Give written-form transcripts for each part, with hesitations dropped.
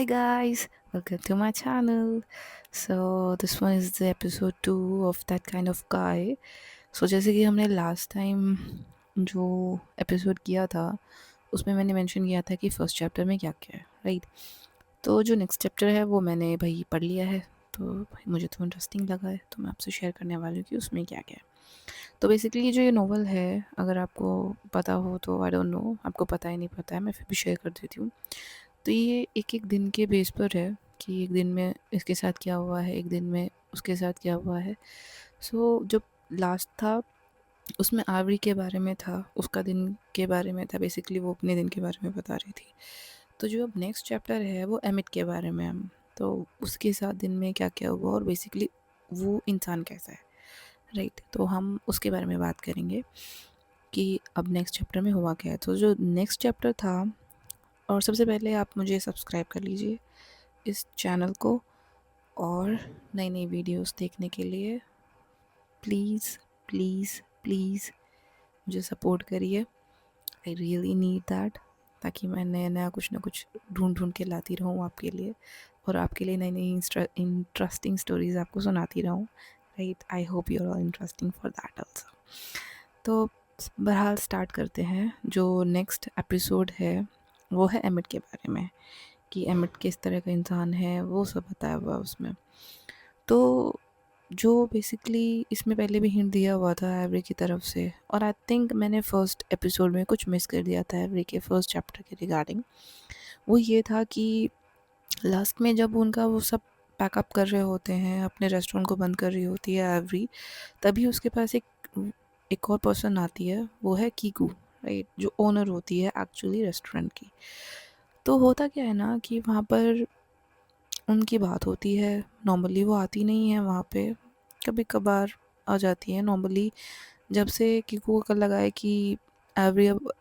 Hi guys, welcome to my channel. So this one is the episode 2 of that kind of guy. So जैसे कि हमने last time जो episode किया था उसमें मैंने मेंशन किया था कि फर्स्ट चैप्टर में क्या क्या है, राइट? तो जो नेक्स्ट चैप्टर है वो मैंने भाई पढ़ लिया है। तो भाई मुझे तो इंटरेस्टिंग लगा है, तो मैं आपसे शेयर करने वाली हूँ कि उसमें क्या क्या है। तो बेसिकली जो ये नॉवल है, अगर आपको पता हो तो आई डोंट नो, आपको पता ही नहीं पता है, मैं फिर भी शेयर कर देती हूँ। तो ये एक-एक दिन के बेस पर है कि एक दिन में इसके साथ क्या हुआ है, एक दिन में उसके साथ क्या हुआ है। सो जो लास्ट था उसमें आरवी के बारे में था, उसका दिन के बारे में था, बेसिकली वो अपने दिन के बारे में बता रही थी। तो जो अब नेक्स्ट चैप्टर है वो एमिट के बारे में है। तो उसके साथ दिन में क्या-क्या हुआ और बेसिकली वो इंसान कैसा है, राइट? तो हम उसके बारे में बात करेंगे कि अब नेक्स्ट चैप्टर में हुआ क्या है। तो जो नेक्स्ट चैप्टर था, और सबसे पहले आप मुझे सब्सक्राइब कर लीजिए इस चैनल को, और नई नई वीडियोस देखने के लिए प्लीज़ प्लीज़ प्लीज़ मुझे सपोर्ट करिए। आई रियली नीड दैट, ताकि मैं नया नया कुछ ना कुछ ढूंढ ढूंढ के लाती रहूँ आपके लिए, और आपके लिए नई नई इंटरेस्टिंग स्टोरीज आपको सुनाती रहूँ, right? I hope you are all interesting for that also. तो बहरहाल स्टार्ट करते हैं। जो नेक्स्ट एपिसोड है वो है एमिट के बारे में, कि एमिट किस तरह का इंसान है, वो सब बताया हुआ है उसमें। तो जो बेसिकली इसमें पहले भी हिंट दिया हुआ था एवरी की तरफ से, और आई थिंक मैंने फर्स्ट एपिसोड में कुछ मिस कर दिया था एवरी के फर्स्ट चैप्टर के रिगार्डिंग। वो ये था कि लास्ट में जब उनका वो सब पैकअप कर रहे होते हैं, अपने रेस्टोरेंट को बंद कर रही होती है एवरी, तभी उसके पास एक और पर्सन आती है, वो है कीकू, राइट? जो ओनर होती है एक्चुअली रेस्टोरेंट की। तो होता क्या है ना कि वहाँ पर उनकी बात होती है। नॉर्मली वो आती नहीं है वहाँ पे, कभी कभार आ जाती है। नॉर्मली जब से कीकू को लगा है कि एवरी अब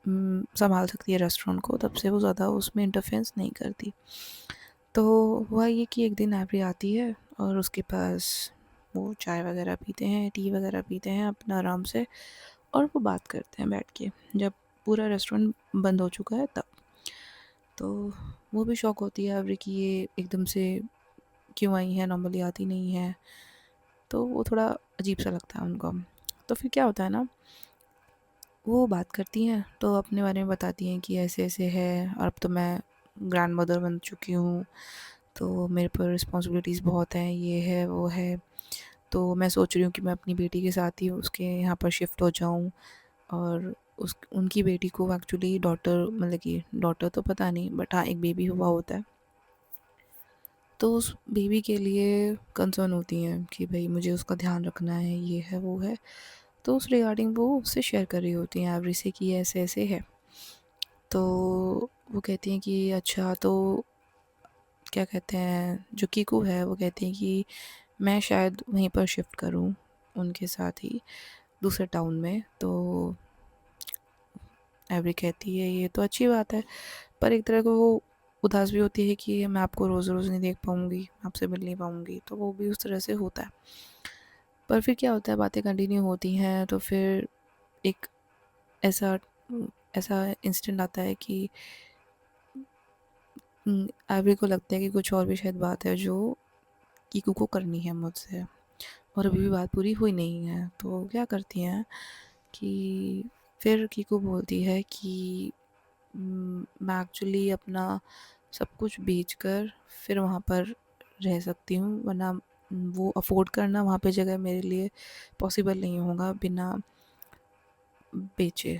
संभाल सकती है रेस्टोरेंट को, तब से वो ज़्यादा उसमें इंटरफेरेंस नहीं करती। तो हुआ ये कि एक दिन एवरी आती है और उसके पास वो चाय वगैरह पीते हैं, टी वगैरह पीते हैं अपना आराम से, और वो बात करते हैं बैठ के, जब पूरा रेस्टोरेंट बंद हो चुका है तब। तो वो भी शौक होती है एवरी कि ये एकदम से क्यों आई है, नॉर्मली आती नहीं है। तो वो थोड़ा अजीब सा लगता है उनको। तो फिर क्या होता है ना, वो बात करती हैं तो अपने बारे में बताती हैं कि ऐसे ऐसे है, और अब तो मैं ग्रैंड मदर बन चुकी हूँ, तो मेरे पर रिस्पॉन्सिबिलिटीज़ बहुत हैं, ये है वो है। तो मैं सोच रही हूँ कि मैं अपनी बेटी के साथ ही उसके यहाँ पर शिफ्ट हो जाऊँ। और उस उनकी बेटी को एक्चुअली डॉटर, मतलब कि डॉटर तो पता नहीं, बट हाँ एक बेबी हुआ होता है। तो उस बेबी के लिए कंसर्न होती हैं कि भाई मुझे उसका ध्यान रखना है, ये है वो है। तो उस रिगार्डिंग वो उससे शेयर कर रही होती हैं एवरी से कि ऐसे ऐसे है। तो वो कहती हैं कि अच्छा, तो क्या कहते हैं, जो कीकू है वो कहती हैं कि मैं शायद वहीं पर शिफ्ट करूं उनके साथ ही, दूसरे टाउन में। तो एवरी कहती है ये तो अच्छी बात है, पर एक तरह को वो उदास भी होती है कि मैं आपको रोज़ रोज़ नहीं देख पाऊँगी, आपसे मिल नहीं पाऊँगी। तो वो भी उस तरह से होता है। पर फिर क्या होता है, बातें कंटिन्यू होती हैं, तो फिर एक ऐसा ऐसा इंसिडेंट आता है कि एवरी को लगता है कि कुछ और भी शायद बात है जो कीकू को करनी है मुझसे, और अभी भी बात पूरी हुई नहीं है। तो क्या करती हैं कि फिर कीकू बोलती है कि मैं एक्चुअली अपना सब कुछ बेचकर फिर वहाँ पर रह सकती हूँ, वरना वो अफोर्ड करना वहाँ पे जगह मेरे लिए पॉसिबल नहीं होगा बिना बेचे,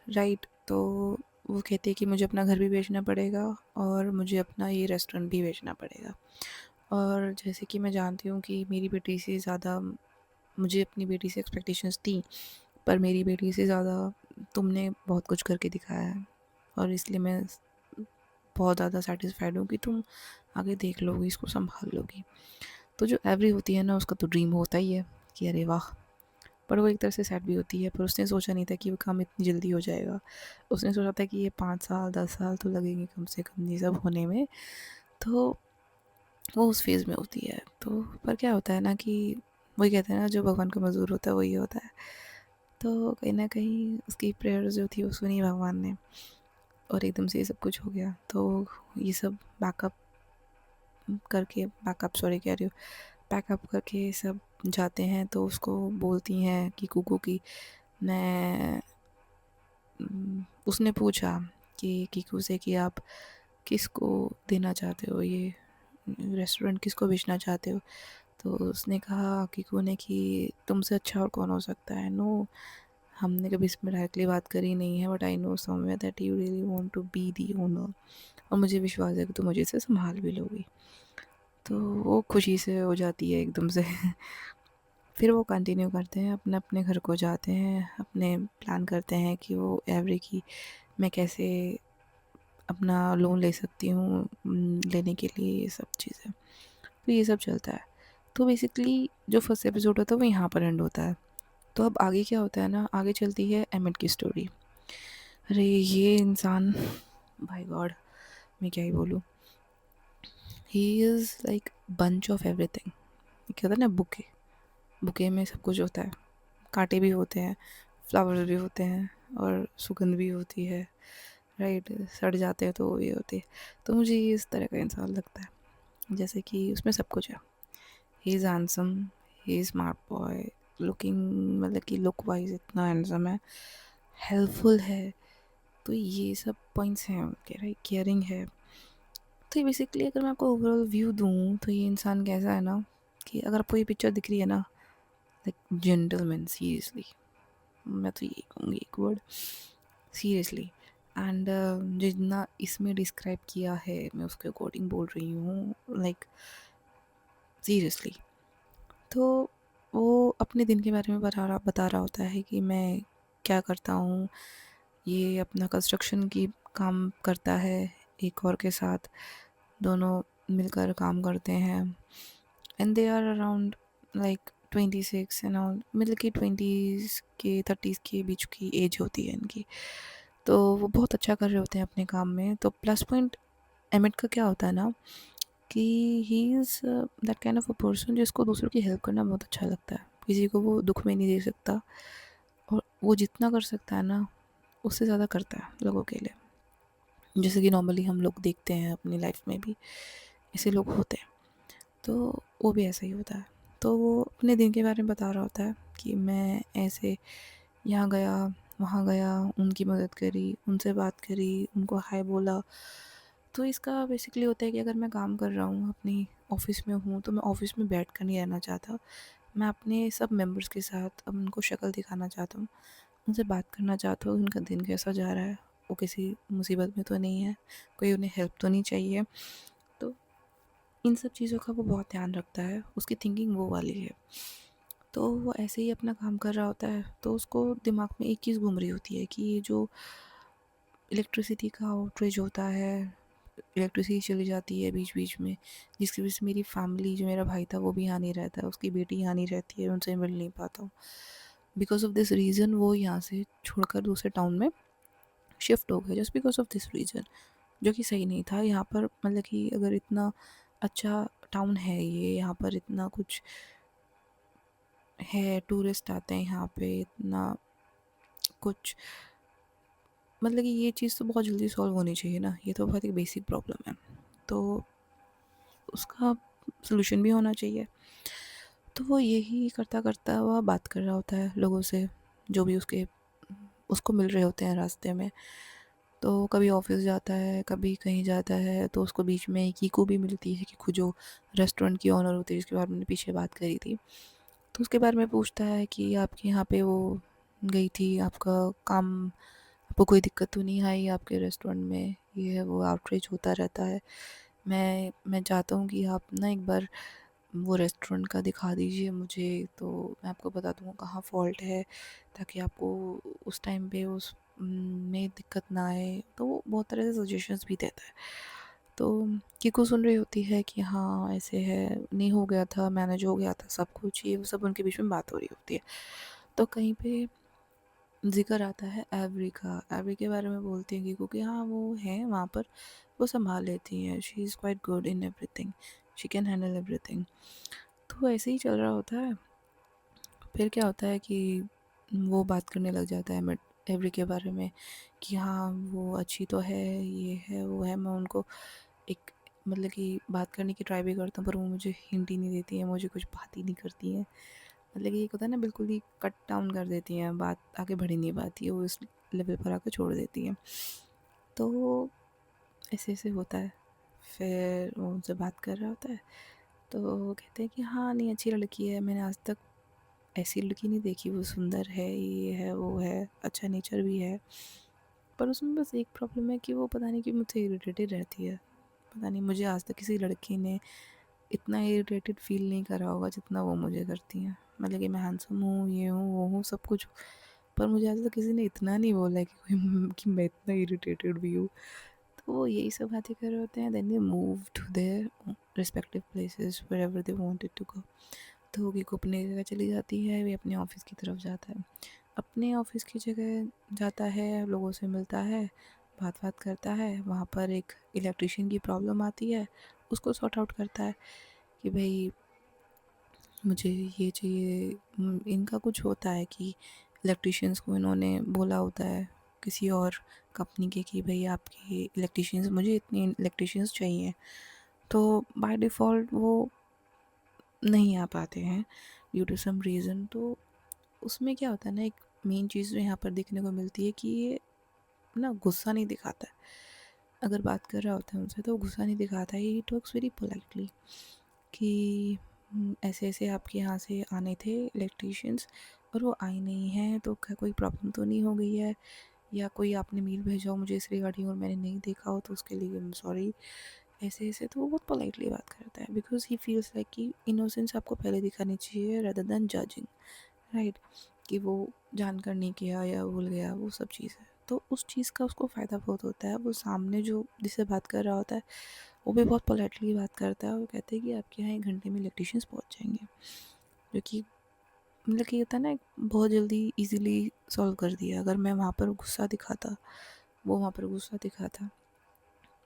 राइट? तो वो कहती है कि मुझे अपना घर भी बेचना पड़ेगा और मुझे अपना ये रेस्टोरेंट भी बेचना पड़ेगा। और जैसे कि मैं जानती हूँ कि मेरी बेटी से ज़्यादा मुझे अपनी बेटी से एक्सपेक्टेशंस थी, पर मेरी बेटी से ज़्यादा तुमने बहुत कुछ करके दिखाया है, और इसलिए मैं बहुत ज़्यादा सेटिस्फाइड हूँ कि तुम आगे देख लोगी, इसको संभाल लोगी। तो जो एवरी होती है ना, उसका तो ड्रीम होता ही है कि अरे वाह। पर वो एक तरह से सैड भी होती है, पर उसने सोचा नहीं था कि वो काम इतनी जल्दी हो जाएगा। उसने सोचा था कि ये 5 साल 10 साल तो लगेंगे कम से कम ये सब होने में। तो वो उस फेज़ में होती है। तो पर क्या होता है ना कि वही कहते हैं ना, जो भगवान का मंज़ूर होता है वही होता है। तो कहीं न कहीं उसकी प्रेयर जो थी वो सुनी भगवान ने, और एकदम से ये सब कुछ हो गया। तो ये सब बैकअप सॉरी कह रही हूँ, पैकअप करके सब जाते हैं। तो उसको बोलती हैं कि कुकू की मैं उसने पूछा कि कीकू से कि आप किसको देना चाहते हो, ये रेस्टोरेंट किसको बेचना चाहते हो। तो उसने कहा कीकू ने कि तुमसे अच्छा और कौन हो सकता है। नो, हमने कभी इसमें डायरेक्टली बात करी नहीं है, but I know somewhere that you really want to be the owner, और मुझे विश्वास है कि तुम मुझे इसे संभाल भी लोगी। तो वो खुशी से हो जाती है एकदम से। फिर वो कंटिन्यू करते हैं, अपने अपने घर को जाते हैं, अपने प्लान करते हैं कि वो एवरी की मैं कैसे अपना लोन ले सकती हूँ लेने के लिए, ये सब चीज़ें। तो ये सब चलता है। तो बेसिकली जो फर्स्ट एपिसोड होता है वो यहाँ पर एंड होता है। तो अब आगे क्या होता है ना, आगे चलती है एमिट की स्टोरी। अरे ये इंसान, भाई गॉड, मैं क्या ही बोलूँ। He is like bunch of everything. क्या होता है ना, बुके, बुके में सब कुछ होता है। कांटे भी होते हैं, फ्लावर्स भी होते हैं, और सुगंध भी होती है, राइट। सड़ जाते हैं तो वो भी होती है। तो मुझे ये इस तरह का इंसान लगता है, जैसे कि उसमें सब कुछ है। He is handsome, he is smart boy, looking, मतलब कि लुक वाइज इतना हैंडसम है, हेल्पफुल है। तो ये सब पॉइंट्स हैं उनके, राइट। केयरिंग है। तो ये बेसिकली अगर मैं आपको ओवरऑल व्यू दूँ तो ये इंसान कैसा है ना, कि अगर आपको ये पिक्चर दिख रही है ना, लाइक जेंटलमैन, सीरियसली, मैं तो यही कहूँगी एक वर्ड, सीरियसली। एंड जितना इसमें डिस्क्राइब किया है मैं उसके अकॉर्डिंग बोल रही हूँ, लाइक सीरियसली। तो वो अपने दिन के बारे में बता रहा होता है कि मैं क्या करता हूँ। ये अपना कंस्ट्रक्शन की काम करता है एक और के साथ, दोनों मिलकर काम करते हैं। And they are around like 26 and all, middle की 20s के 30s के बीच की एज होती है इनकी। तो वो बहुत अच्छा कर रहे होते हैं अपने काम में। तो प्लस पॉइंट एमिट का क्या होता है ना, कि he is that kind of a person जिसको दूसरों की हेल्प करना बहुत अच्छा लगता है। किसी को वो दुख में नहीं दे सकता, और वो जितना कर सकता है ना उससे ज़्यादा करता है लोगों के लिए। जैसे कि नॉर्मली हम लोग देखते हैं अपनी लाइफ में भी ऐसे लोग होते हैं। तो वो भी ऐसा ही होता है। तो वो अपने दिन के बारे में बता रहा होता है कि मैं ऐसे यहाँ गया, वहाँ गया, उनकी मदद करी, उनसे बात करी, उनको हाय बोला। तो इसका बेसिकली होता है कि अगर मैं काम कर रहा हूँ, अपनी ऑफ़िस में हूँ, तो मैं ऑफ़िस में बैठ कर नहीं रहना चाहता। मैं अपने सब मेंबर्स के साथ अब उनको शक्ल दिखाना चाहता हूँ, उनसे बात करना चाहता हूँ, उनका दिन कैसा जा रहा है, वो किसी मुसीबत में तो नहीं है, कोई उन्हें हेल्प तो नहीं चाहिए। तो इन सब चीज़ों का वो बहुत ध्यान रखता है, उसकी थिंकिंग वो वाली है। तो वो ऐसे ही अपना काम कर रहा होता है, तो उसको दिमाग में एक चीज़ घूम रही होती है कि ये जो इलेक्ट्रिसिटी का आउटरेज होता है, इलेक्ट्रिसिटी चली जाती है बीच बीच में, जिसकी वजह से मेरी फैमिली, जो मेरा भाई था वो भी यहाँ नहीं रहता है, उसकी बेटी यहाँ नहीं रहती है, उनसे मिल नहीं पाता हूँ। बिकॉज ऑफ दिस रीज़न वो यहाँ से छोड़कर दूसरे टाउन में शिफ्ट हो गए, just because of this reason, जो कि सही नहीं था। यहाँ पर मतलब कि अगर इतना अच्छा टाउन है ये, यहाँ पर इतना कुछ है, टूरिस्ट आते हैं यहाँ पे, इतना कुछ, मतलब कि ये चीज़ तो बहुत जल्दी सॉल्व होनी चाहिए ना, ये तो बहुत ही बेसिक प्रॉब्लम है। तो उसका सलूशन भी होना चाहिए। तो वो यही करता करता वह बात कर रहा होता है लोगों से, जो भी उसको मिल रहे होते हैं रास्ते में। तो कभी ऑफिस जाता है, कभी कहीं जाता है, तो उसको बीच में कीकू भी मिलती है, कीकू जो रेस्टोरेंट की ओनर होती है, जिसके बारे में मैंने पीछे बात करी थी। तो उसके बारे में पूछता है कि आपके यहाँ पे वो गई थी, आपका काम, आपको कोई दिक्कत तो नहीं आई आपके रेस्टोरेंट में, ये है वो आउटरीच होता रहता है। मैं चाहता हूँ कि आप ना एक बार वो रेस्टोरेंट का दिखा दीजिए मुझे, तो मैं आपको बता दूँगा कहाँ फ़ॉल्ट है, ताकि आपको उस टाइम पे में दिक्कत ना आए। तो वो बहुत तरह से सजेशंस भी देता है। तो कीकू सुन रही होती है कि हाँ ऐसे है, नहीं हो गया था, मैनेज हो गया था सब कुछ, ये वो सब उनके बीच में बात हो रही होती है। तो कहीं पे ज़िक्र आता है एवरी का। एवरी के बारे में बोलती हैं कीकू कि हाँ वो है वहाँ पर, वो संभाल लेती हैं, she is quite good in everything, she can handle everything. तो ऐसे ही चल रहा होता है। फिर क्या होता है कि वो बात करने लग जाता है एवरी के बारे में कि हाँ वो अच्छी तो है, ये है वो है। मैं उनको एक मतलब कि बात करने की ट्राई भी करता हूँ, पर वो मुझे हिंट ही नहीं देती है, मुझे कुछ बात ही नहीं करती है। मतलब कि एक होता है ना, बिल्कुल ही कट डाउन कर देती हैं, बात आगे बढ़ ही नहीं पाती है, वो इस लेवल पर आकर छोड़ देती हैं। तो ऐसे ऐसे होता है। फिर वो उनसे बात कर रहा होता है, तो वो कहते हैं कि हाँ नहीं अच्छी लड़की है, मैंने आज तक ऐसी लड़की नहीं देखी, वो सुंदर है, ये है वो है, अच्छा नेचर भी है। पर उसमें बस एक प्रॉब्लम है कि वो पता नहीं कि मुझसे इरिटेटेड रहती है। पता नहीं, मुझे आज तक किसी लड़की ने इतना इरिटेटेड फील नहीं करा होगा जितना वो मुझे करती हैं। मतलब कि मैं हैंडसम हूँ, ये हूँ वो हूँ सब कुछ, पर मुझे आज तक किसी ने इतना नहीं बोला है कि कोई कि मैं इतना इरिटेटेड भी हूँ। तो वो यही सब बातें कर रहे होते हैं, then they move to their respective places wherever they wanted to go. तो वो को अपनी जगह चली जाती है, वे अपने ऑफिस की तरफ जाता है। अपने ऑफिस की जगह जाता है, लोगों से मिलता है, बात बात करता है। वहाँ पर एक इलेक्ट्रिशियन की प्रॉब्लम आती है, उसको सॉर्ट आउट करता है कि भाई मुझे ये चाहिए। इनका कुछ होता है कि इलेक्ट्रिशियंस को इन्होंने बोला होता है किसी और कंपनी के कि भाई आपके इलेक्ट्रिशियंस, मुझे इतने इलेक्ट्रिशियंस चाहिए। तो बाय डिफ़ॉल्ट वो नहीं आ पाते हैं ड्यू टू सम रीज़न। तो उसमें क्या होता है ना, एक मेन चीज़ जो यहाँ पर देखने को मिलती है कि ये ना गुस्सा नहीं दिखाता है। अगर बात कर रहा होता है उनसे तो गुस्सा नहीं दिखाता है, ही टॉक्स वेरी पोलाइटली कि ऐसे ऐसे आपके यहाँ से आने थे इलेक्ट्रिशियंस और वो आए नहीं हैं, तो क्या कोई प्रॉब्लम तो नहीं हो गई है, या कोई आपने मेल भेजा हो मुझे इस रिगार्डिंग और मैंने नहीं देखा हो तो उसके लिए आई एम सॉरी। ऐसे ऐसे तो वो बहुत पोलाइटली बात करता है, बिकॉज ही फील्स लाइक कि इनोसेंस आपको पहले दिखानी चाहिए रेदर देन जजिंग, राइट। कि वो जानकर नहीं किया या भूल गया, वो सब चीज़ है। तो उस चीज़ का उसको फ़ायदा बहुत होता है। वो सामने जो जिससे बात कर रहा होता है वो भी बहुत पोलाइटली बात करता है और कहते हैं कि आपके यहाँ 1 घंटे में इलेक्ट्रिशियंस पहुँच जाएंगे, जो कि मतलब कि होता है ना, बहुत जल्दी इजीली सॉल्व कर दिया। अगर मैं वहाँ पर गुस्सा दिखाता, वो वहाँ पर गुस्सा दिखाता,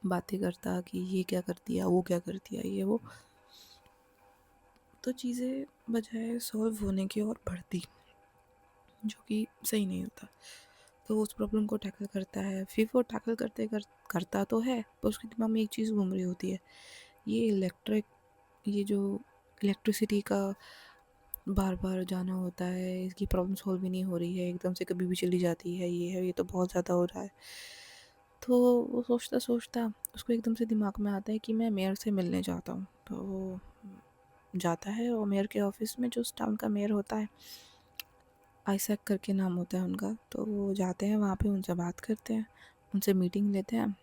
बातें करता कि ये क्या कर दिया, वो क्या कर दिया, ये वो, तो चीज़ें बजाय सॉल्व होने की और बढ़ती, जो कि सही नहीं होता। तो उस प्रॉब्लम को टैकल करता है। फिर वो टैकल करता तो है, पर उसके दिमाग में एक चीज़ घूम रही होती है, ये जो इलेक्ट्रिसिटी का बार बार जाना होता है, इसकी प्रॉब्लम सॉल्व भी नहीं हो रही है, एकदम से कभी भी चली जाती है, ये है, ये तो बहुत ज़्यादा हो रहा है। तो वो सोचता सोचता उसको एकदम से दिमाग में आता है कि मैं मेयर से मिलने जाता हूँ। तो वो जाता है और मेयर के ऑफिस में, जो उस टाउन का मेयर होता है, आइसैक करके नाम होता है उनका। तो वो जाते हैं वहाँ पे, उनसे बात करते हैं, उनसे मीटिंग लेते हैं।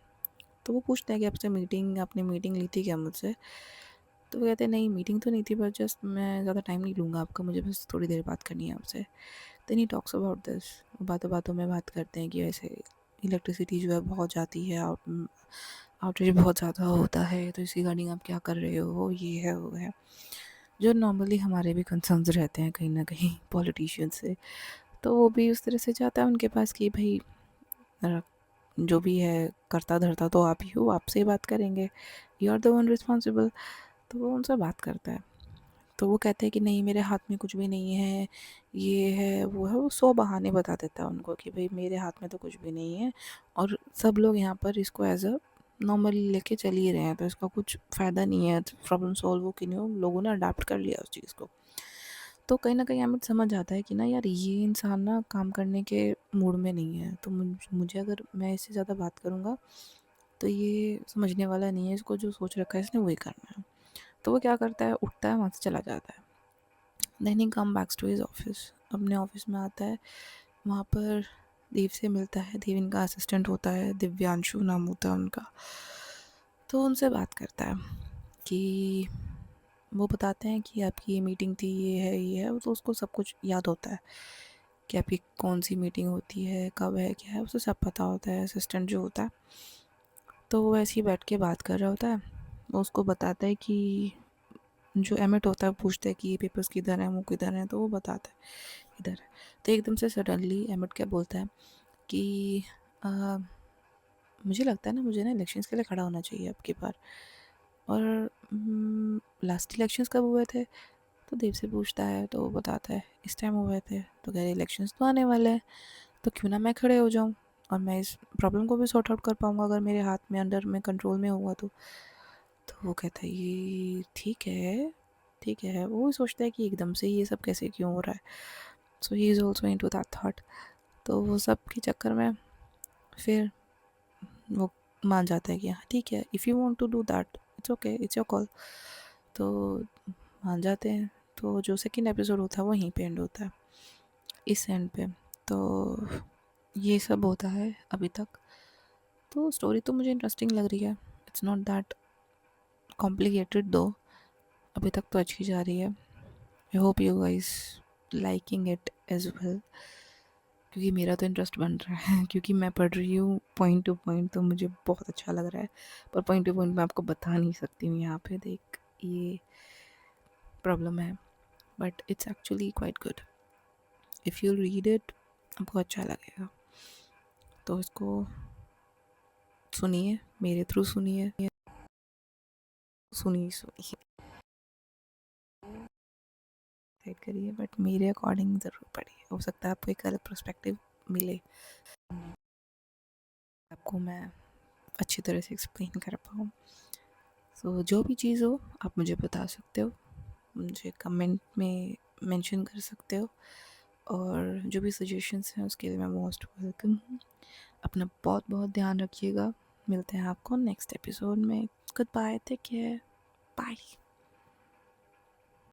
तो वो पूछते हैं कि आपने मीटिंग ली थी क्या मुझसे? तो वो कहते हैं नहीं मीटिंग तो नहीं थी, पर जस्ट मैं ज़्यादा टाइम नहीं लूँगा आपका, मुझे बस थोड़ी देर बात करनी है आपसे। Then he talks about this. बातों बातों में बात करते हैं कि वैसे इलेक्ट्रिसिटी जो है बहुत जाती है, आउटेज बहुत ज़्यादा होता है, तो इसी रिगार्डिंग आप क्या कर रहे हो, ये है वो है, जो नॉर्मली हमारे भी कंसर्न्स रहते हैं कहीं ना कहीं पॉलिटिशियन से। तो वो भी उस तरह से जाता है उनके पास कि भाई जो भी है करता धरता तो आप ही हो, आपसे ही बात करेंगे, you are the one responsible. तो वो उनसे बात करता है। तो वो कहते हैं कि नहीं मेरे हाथ में कुछ भी नहीं है, ये है वो है, वो 100 बहाने बता देता है उनको कि भाई मेरे हाथ में तो कुछ भी नहीं है, और सब लोग यहाँ पर इसको एज अ नॉर्मली लेके चल ही रहे हैं, तो इसका कुछ फ़ायदा नहीं है, प्रॉब्लम सॉल्व हो कि नहीं हो, लोगों ने अडाप्ट कर लिया उस चीज़ को। तो कहीं न कहीं हमें समझ आता है कि ना यार ये इंसान ना काम करने के मूड में नहीं है, तो मुझे अगर मैं इससे ज़्यादा बात करूँगा तो ये समझने वाला नहीं है, इसको जो सोच रखा है इसने वही करना है। तो वो क्या करता है, उठता है, वहाँ से चला जाता है। Then he come backs to his office. अपने ऑफिस में आता है, वहाँ पर देव से मिलता है। देव इनका असिस्टेंट होता है, दिव्यांशु नाम होता है उनका। तो उनसे बात करता है कि वो बताते हैं कि आपकी ये मीटिंग थी, ये है, तो उसको सब कुछ याद होता है कि आपकी कौन सी मीटिंग होती है, कब है, क्या है, उसे सब पता होता है, असिस्टेंट जो होता है। तो वो ऐसे ही बैठ के बात कर रहा होता है। वो उसको बताता है कि जो एमिट होता है पूछता है कि ये पेपर्स किधर हैं, वो किधर हैं, तो वो बताता है इधर है। तो एकदम से सडनली एमिट क्या बोलता है कि आ, मुझे लगता है ना, मुझे ना इलेक्शंस के लिए खड़ा होना चाहिए अब की बार। और लास्ट इलेक्शंस कब हुए थे? तो देव से पूछता है, तो वो बताता है इस टाइम हुए थे। तो कह रहे इलेक्शंस तो आने वाले हैं। तो क्यों ना मैं खड़े हो जाऊँ और मैं इस प्रॉब्लम को भी सॉर्ट आउट कर पाऊँगा अगर मेरे हाथ में, अंडर में, कंट्रोल में होगा तो वो कहता है ये ठीक है, ठीक है। वो भी सोचता है कि एकदम से ये सब कैसे क्यों हो रहा है। So he is also into that thought. तो वो सब के चक्कर में फिर वो मान जाता है कि हाँ ठीक है, if you want to do that it's okay, it's your call. तो मान जाते हैं। तो जो सेकंड एपिसोड होता है वो यहीं पे एंड होता है, इस एंड पे। तो ये सब होता है अभी तक। तो स्टोरी तो मुझे इंटरेस्टिंग लग रही है, इट्स नॉट दैट कॉम्प्लिकेटेड दो। अभी तक तो अच्छी जा रही है। I hope you guys liking it as well, क्योंकि मेरा तो इंटरेस्ट बन रहा है क्योंकि मैं पढ़ रही हूँ पॉइंट टू पॉइंट, तो मुझे बहुत अच्छा लग रहा है। पर पॉइंट टू पॉइंट मैं आपको बता नहीं सकती हूँ यहाँ पे, देख ये प्रॉब्लम है। But it's actually quite good, if you read it आपको अच्छा लगेगा। तो इसको सुनिए, मेरे थ्रू सुनिए, सुनिए सुनिए, डिसाइड करिए, बट मेरे अकॉर्डिंग ज़रूर पढ़िए। हो सकता है आपको एक अलग पर्सपेक्टिव मिले, आपको मैं अच्छी तरह से एक्सप्लेन कर पाऊँ। सो जो भी चीज़ हो आप मुझे बता सकते हो, मुझे कमेंट में मेंशन कर सकते हो, और जो भी सजेशंस हैं उसके लिए मैं मोस्ट वेलकम हूँ। अपना बहुत बहुत ध्यान रखिएगा। मिलते हैं आपको नेक्स्ट एपिसोड में। Goodbye, take care, bye.